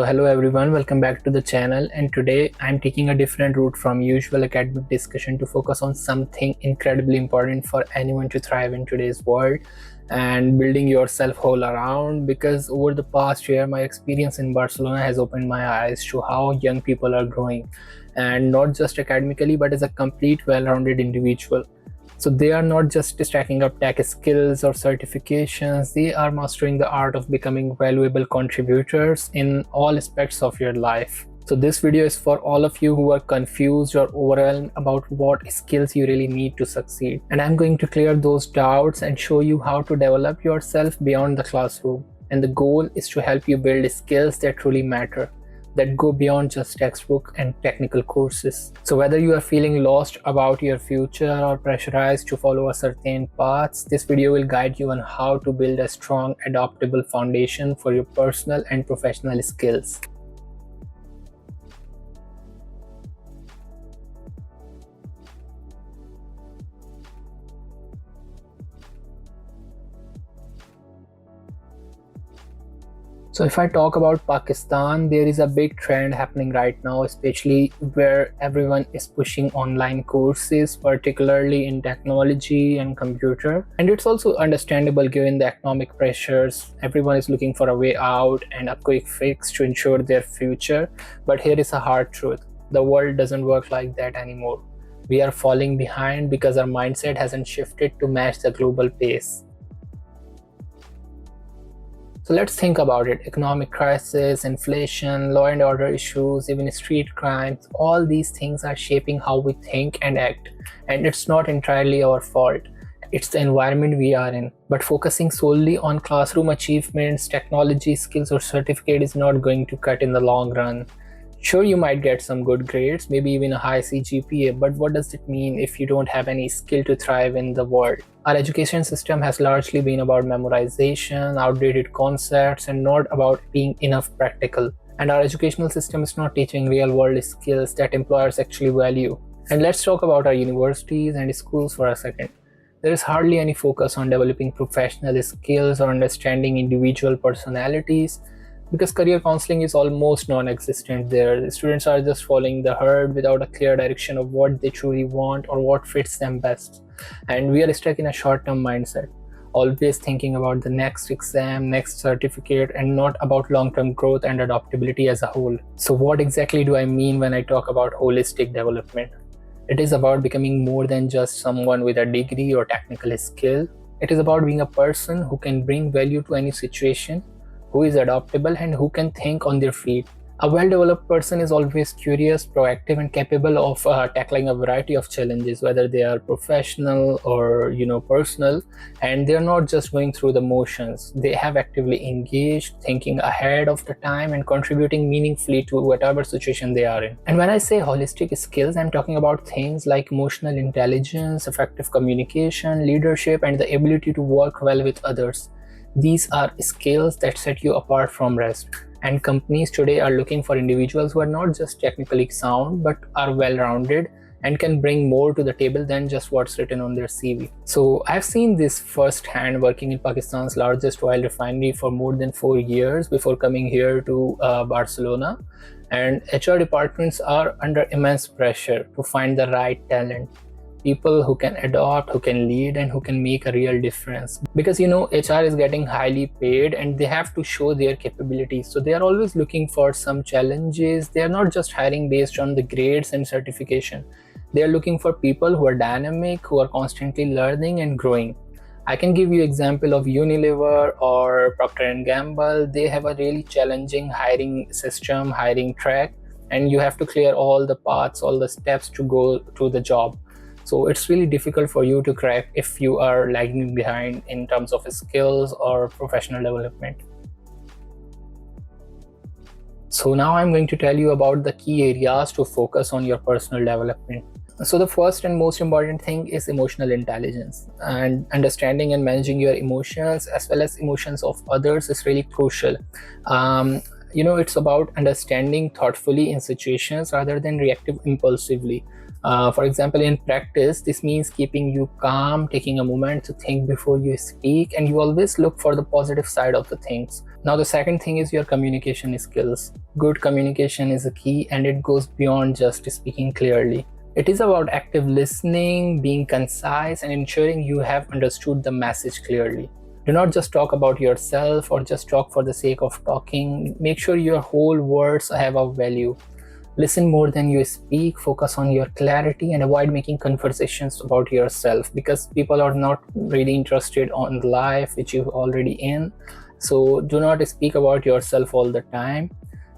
So hello everyone, welcome back to the channel, and today I'm taking a different route from usual academic discussion to focus on something incredibly important for anyone to thrive in today's world and building yourself whole around. Because over the past year my experience in Barcelona has opened my eyes to how young people are growing, and not just academically but as a complete well-rounded individual. So they are not just stacking up tech skills or certifications, they are mastering the art of becoming valuable contributors in all aspects of your life. So this video is for all of you who are confused or overwhelmed about what skills you really need to succeed. And I'm going to clear those doubts and show you how to develop yourself beyond the classroom. And the goal is to help you build skills that truly matter, that go beyond just textbook and technical courses. So whether you are feeling lost about your future or pressurized to follow a certain path, this video will guide you on how to build a strong, adaptable foundation for your personal and professional skills. So if I talk about Pakistan, there is a big trend happening right now, especially where everyone is pushing online courses, particularly in technology and computer. And it's also understandable given the economic pressures. Everyone is looking for a way out and a quick fix to ensure their future. But here is a hard truth. The world doesn't work like that anymore. We are falling behind because our mindset hasn't shifted to match the global pace. So let's think about it. Economic crisis, inflation, law and order issues, even street crimes, all these things are shaping how we think and act. And it's not entirely our fault. It's the environment we are in. But focusing solely on classroom achievements, technology skills or certificate is not going to cut in the long run. Sure, you might get some good grades, maybe even a high CGPA, but what does it mean if you don't have any skill to thrive in the world? Our education system has largely been about memorization, outdated concepts, and not about being enough practical. And our educational system is not teaching real-world skills that employers actually value. And let's talk about our universities and schools for a second. There is hardly any focus on developing professional skills or understanding individual personalities, because career counseling is almost non-existent there. The students are just following the herd without a clear direction of what they truly want or what fits them best. And we are stuck in a short-term mindset, always thinking about the next exam, next certificate, and not about long-term growth and adaptability as a whole. So what exactly do I mean when I talk about holistic development? It is about becoming more than just someone with a degree or technical skill. It is about being a person who can bring value to any situation, who is adaptable, and who can think on their feet. A well-developed person is always curious, proactive, and capable of tackling a variety of challenges, whether they are professional or personal, and they're not just going through the motions. They have actively engaged, thinking ahead of the time and contributing meaningfully to whatever situation they are in. And when I say holistic skills, I'm talking about things like emotional intelligence, effective communication, leadership, and the ability to work well with others. These are skills that set you apart from rest. And companies today are looking for individuals who are not just technically sound but are well-rounded and can bring more to the table than just what's written on their CV. So I've seen this firsthand working in Pakistan's largest oil refinery for more than 4 years before coming here to Barcelona. And HR departments are under immense pressure to find the right talent. People who can adopt, who can lead, and who can make a real difference. Because HR is getting highly paid and they have to show their capabilities. So they are always looking for some challenges. They are not just hiring based on the grades and certification. They are looking for people who are dynamic, who are constantly learning and growing. I can give you example of Unilever or Procter & Gamble. They have a really challenging hiring system, hiring track, and you have to clear all the paths, all the steps to go to the job. So it's really difficult for you to crack if you are lagging behind in terms of skills or professional development. So now I'm going to tell you about the key areas to focus on your personal development. So the first and most important thing is emotional intelligence, and understanding and managing your emotions as well as emotions of others is really crucial. It's about understanding thoughtfully in situations rather than reactive impulsively. For example, in practice, this means keeping you calm, taking a moment to think before you speak, and you always look for the positive side of the things. Now, the second thing is your communication skills. Good communication is a key, and it goes beyond just speaking clearly. It is about active listening, being concise, and ensuring you have understood the message clearly. Do not just talk about yourself or just talk for the sake of talking. Make sure your whole words have a value. Listen more than you speak, focus on your clarity, and avoid making conversations about yourself, because people are not really interested on the life which you're already in. So do not speak about yourself all the time,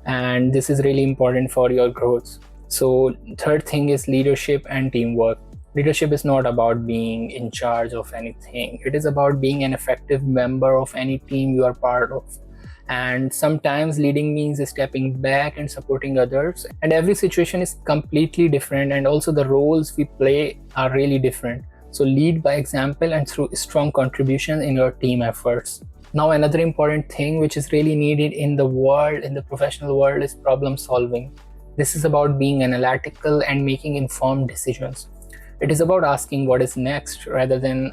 and this is really important for your growth. So third thing is leadership and teamwork. Leadership is not about being in charge of anything. It is about being an effective member of any team you are part of. And sometimes leading means stepping back and supporting others. And every situation is completely different, and also the roles we play are really different. So lead by example and through strong contribution in your team efforts. Now, another important thing which is really needed in the professional world, is problem solving. This is about being analytical and making informed decisions. It is about asking what is next rather than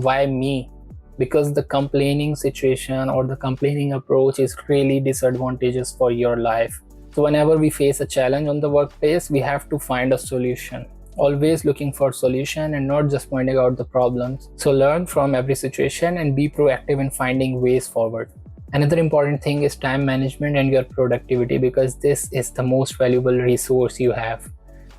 why me, because the complaining situation or the complaining approach is really disadvantageous for your life. So whenever we face a challenge on the workplace, we have to find a solution. Always looking for solution and not just pointing out the problems. So learn from every situation and be proactive in finding ways forward. Another important thing is time management and your productivity, because this is the most valuable resource you have.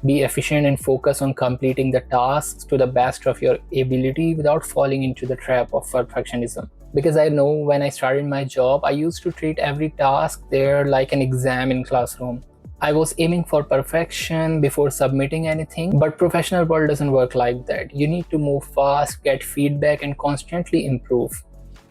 Be efficient and focus on completing the tasks to the best of your ability without falling into the trap of perfectionism. Because I know when I started my job, I used to treat every task there like an exam in classroom. I was aiming for perfection before submitting anything, but professional world doesn't work like that. You need to move fast, get feedback, and constantly improve.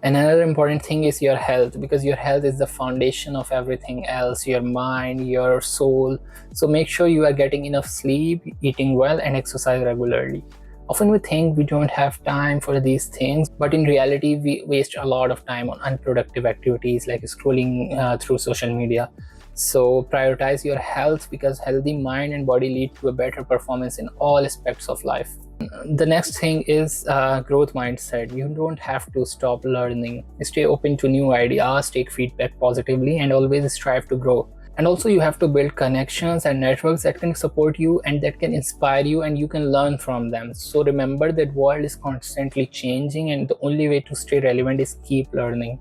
And another important thing is your health, because your health is the foundation of everything else, your mind, your soul. So make sure you are getting enough sleep, eating well, and exercise regularly. Often we think we don't have time for these things, but in reality, we waste a lot of time on unproductive activities like scrolling through social media. So prioritize your health, because healthy mind and body lead to a better performance in all aspects of life. The next thing is growth mindset. You don't have to stop learning. Stay open to new ideas, take feedback positively, and always strive to grow. And also you have to build connections and networks that can support you and that can inspire you, and you can learn from them. So remember that world is constantly changing, and the only way to stay relevant is keep learning.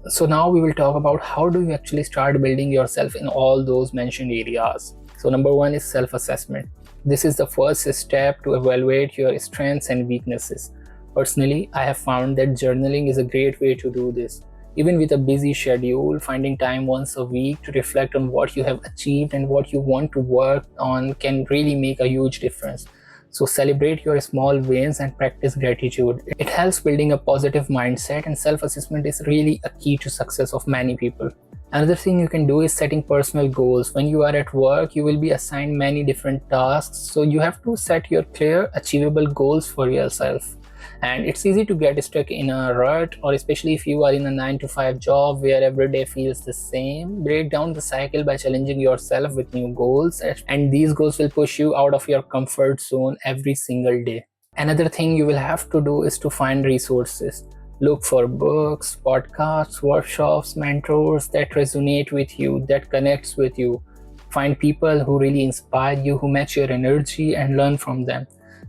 So now we will talk about how do you actually start building yourself in all those mentioned areas. So number one is self-assessment. This is the first step to evaluate your strengths and weaknesses. Personally, I have found that journaling is a great way to do this. Even with a busy schedule, finding time once a week to reflect on what you have achieved and what you want to work on can really make a huge difference. So celebrate your small wins and practice gratitude. It helps building a positive mindset, and self-assessment is really a key to success of many people. Another thing you can do is setting personal goals. When you are at work, you will be assigned many different tasks, so you have to set your clear, achievable goals for yourself. And it's easy to get stuck in a rut, or especially if you are in a 9 to 5 job where every day feels the same. Break down the cycle by challenging yourself with new goals, and these goals will push you out of your comfort zone every single day. Another thing you will have to do is to find resources. Look for books, podcasts, workshops, mentors that resonate with you, that connects with you. Find people who really inspire you, who match your energy, and learn from them.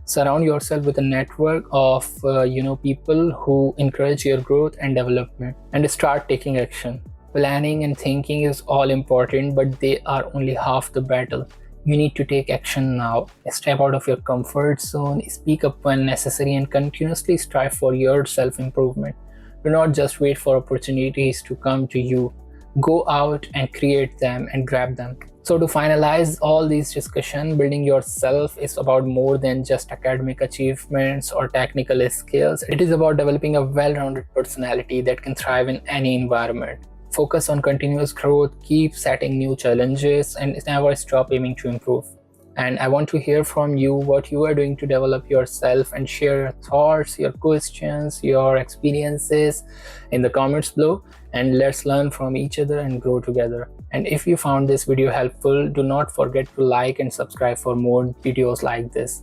Surround yourself with a network of people who encourage your growth and development, and start taking action. Planning and thinking is all important, but they are only half the battle. You need to take action now. Step out of your comfort zone, speak up when necessary, and continuously strive for your self-improvement. Do not just wait for opportunities to come to you. Go out and create them and grab them. So to finalize all these discussion, building yourself is about more than just academic achievements or technical skills. It is about developing a well-rounded personality that can thrive in any environment. Focus on continuous growth, keep setting new challenges, and never stop aiming to improve. And I want to hear from you what you are doing to develop yourself, and share your thoughts, your questions, your experiences in the comments below, and let's learn from each other and grow together. And if you found this video helpful, do not forget to like and subscribe for more videos like this.